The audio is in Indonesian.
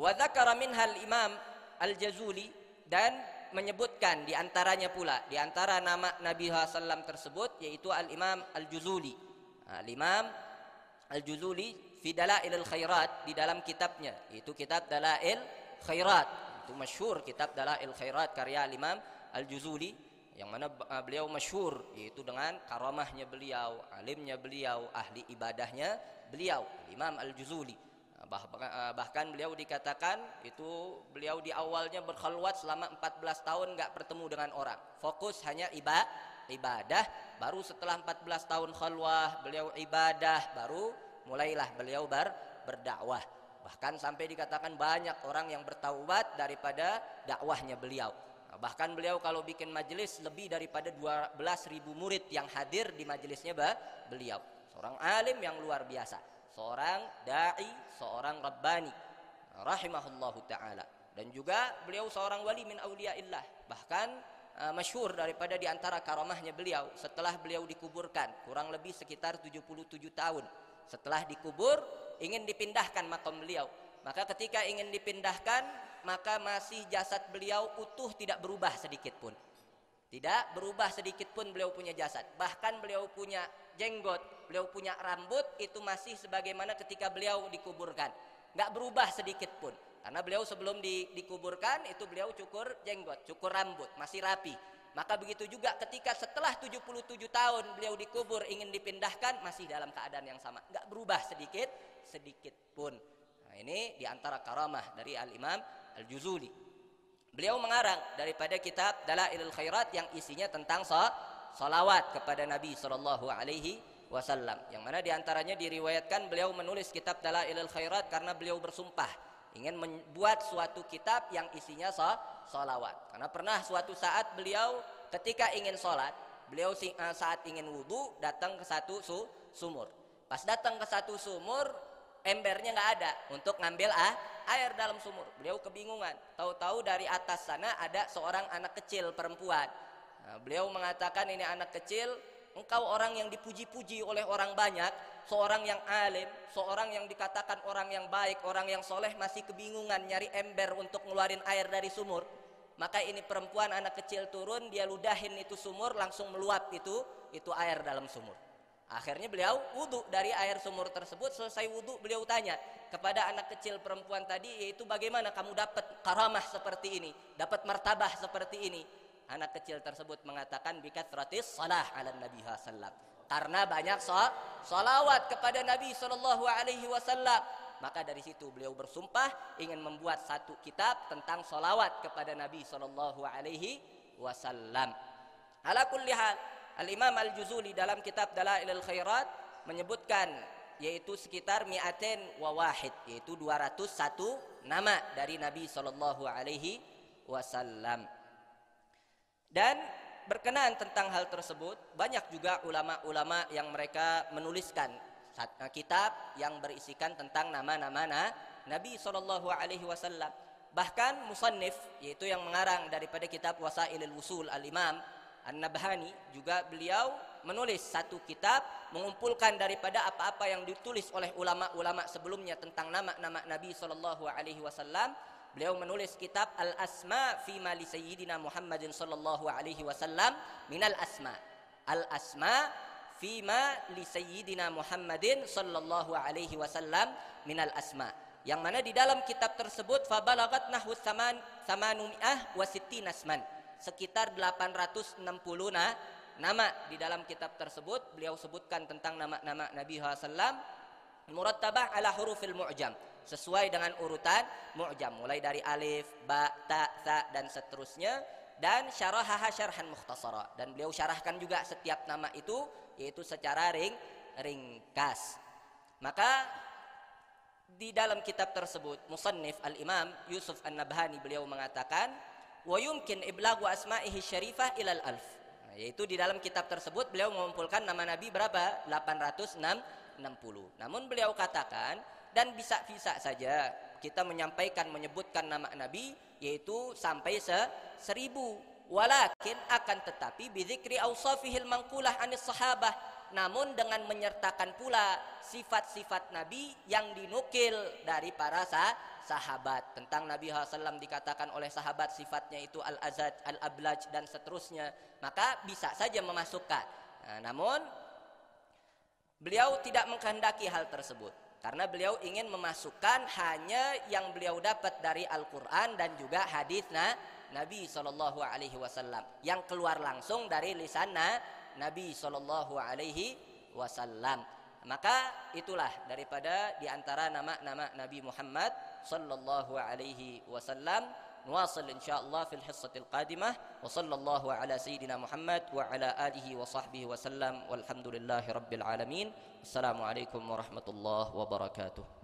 Wa dzakara minhal Imam Al-Jazuli, dan menyebutkan di antaranya pula, di antara nama Nabi SAW tersebut, yaitu Al-Imam Al-Juzuli. Al-Imam Al-Juzuli fi Dalailil Khairat, di dalam kitabnya, yaitu kitab Dalail Khairat. Itu masyhur kitab Dalail Khairat karya Al-Imam Al-Juzuli, yang mana beliau masyhur yaitu dengan karamahnya beliau, alimnya beliau, ahli ibadahnya beliau, Imam Al-Juzuli. Bahkan beliau dikatakan itu beliau di awalnya berkhalwat selama 14 tahun nggak bertemu dengan orang, fokus hanya ibadah. Baru setelah 14 tahun khalwah beliau ibadah, baru mulailah beliau berdakwah. Bahkan sampai dikatakan banyak orang yang bertaubat daripada dakwahnya beliau. Bahkan beliau kalau bikin majelis lebih daripada 12.000 murid yang hadir di majelisnya beliau. Seorang alim yang luar biasa, seorang da'i, seorang rabbani rahimahullahu ta'ala. Dan juga beliau seorang wali min awliyaillah. Bahkan masyhur daripada di antara karamahnya beliau, setelah beliau dikuburkan kurang lebih sekitar 77 tahun setelah dikubur, ingin dipindahkan makam beliau. Maka ketika ingin dipindahkan, maka masih jasad beliau utuh, tidak berubah sedikit pun. Tidak berubah sedikit pun beliau punya jasad. Bahkan beliau punya jenggot, beliau punya rambut, itu masih sebagaimana ketika beliau dikuburkan. Nggak berubah sedikit pun. Karena beliau sebelum dikuburkan, itu beliau cukur jenggot, cukur rambut, masih rapi. Maka begitu juga ketika setelah 77 tahun beliau dikubur, ingin dipindahkan, masih dalam keadaan yang sama. Nggak berubah sedikit pun. Nah, ini diantara karamah dari Al-Imam Al-Juzuli. Beliau mengarang daripada kitab Dalailul Khairat yang isinya tentang salawat kepada Nabi SAW, yang mana diantaranya diriwayatkan beliau menulis kitab Dalailul Khairat karena beliau bersumpah ingin membuat suatu kitab yang isinya salawat. Karena pernah suatu saat beliau ketika ingin sholat, beliau saat ingin wudu datang ke satu sumur. Pas datang ke satu sumur, embernya nggak ada untuk ngambil air dalam sumur. Beliau kebingungan. Tahu-tahu dari atas sana ada seorang anak kecil perempuan. Nah, beliau mengatakan, ini anak kecil, engkau orang yang dipuji-puji oleh orang banyak, seorang yang alim, seorang yang dikatakan orang yang baik, orang yang soleh, masih kebingungan nyari ember untuk ngeluarin air dari sumur. Maka ini perempuan anak kecil turun, dia ludahin itu sumur, langsung meluap itu air dalam sumur. Akhirnya beliau wudu dari air sumur tersebut. Selesai wudu, beliau tanya kepada anak kecil perempuan tadi, yaitu bagaimana kamu dapat karamah seperti ini, dapat martabah seperti ini. Anak kecil tersebut mengatakan, bikathratis salah ala Nabi sallam, karena banyak salawat kepada Nabi SAW. Maka dari situ beliau bersumpah ingin membuat satu kitab tentang salawat kepada Nabi SAW. Ala kulli hal, Al-Imam Al-Juzuli dalam kitab Dalailul Khairat menyebutkan yaitu sekitar mi'atin wa wahid, yaitu 201 nama dari Nabi SAW. Dan berkenaan tentang hal tersebut, banyak juga ulama-ulama yang mereka menuliskan kitab yang berisikan tentang nama-nama Nabi SAW. Bahkan musannif, yaitu yang mengarang daripada kitab Wasailul Wusul, Al-Imam An-Nabhani, juga beliau menulis satu kitab mengumpulkan daripada apa-apa yang ditulis oleh ulama-ulama sebelumnya tentang nama-nama Nabi SAW. Beliau menulis kitab Al-Asma fi ma li Sayyidina Muhammadin sallallahu alaihi wasallam minal asma. Al-Asma fi ma li Sayyidina Muhammadin sallallahu alaihi wasallam minal asma. Yang mana di dalam kitab tersebut fabalagat nahwu 860 asman. Sekitar 860 nama di dalam kitab tersebut. Beliau sebutkan tentang nama-nama Nabi SAW murattabah ala hurufil mu'jam, sesuai dengan urutan mu'jam, mulai dari alif, ba, ta, tha, dan seterusnya. Dan syarahaha syarhan mukhtasara, dan beliau syarahkan juga setiap nama itu, yaitu secara ringkas. Maka di dalam kitab tersebut musannif Al-Imam Yusuf An-Nabhani beliau mengatakan wa yumkin iblagu asma'ihi syarifah ilal alf. Yaitu di dalam kitab tersebut beliau mengumpulkan nama Nabi berapa? 860. Namun beliau katakan, dan bisa-bisa saja kita menyebutkan nama Nabi yaitu sampai 1000. Walakin akan tetapi bidzikri awsafihil manqulah anis sahabah, namun dengan menyertakan pula sifat-sifat Nabi yang dinukil dari para sahabat. Tentang Nabi SAW dikatakan oleh sahabat sifatnya itu al-azaj, al-ablaj dan seterusnya, maka bisa saja memasukkan. Namun beliau tidak mengkehendaki hal tersebut, karena beliau ingin memasukkan hanya yang beliau dapat dari Al-Quran dan juga hadis Nabi SAW yang keluar langsung dari lisan Nabi SAW. Maka itulah daripada diantara nama-nama Nabi Muhammad sallallahu alaihi wasallam. Nuwasil insyaallah fil hissatil qadimah. Wa sallallahu ala sayyidina Muhammad wa ala alihi wa sahbihi wasallam. Walhamdulillahi rabbil alamin. Assalamualaikum warahmatullahi wabarakatuh.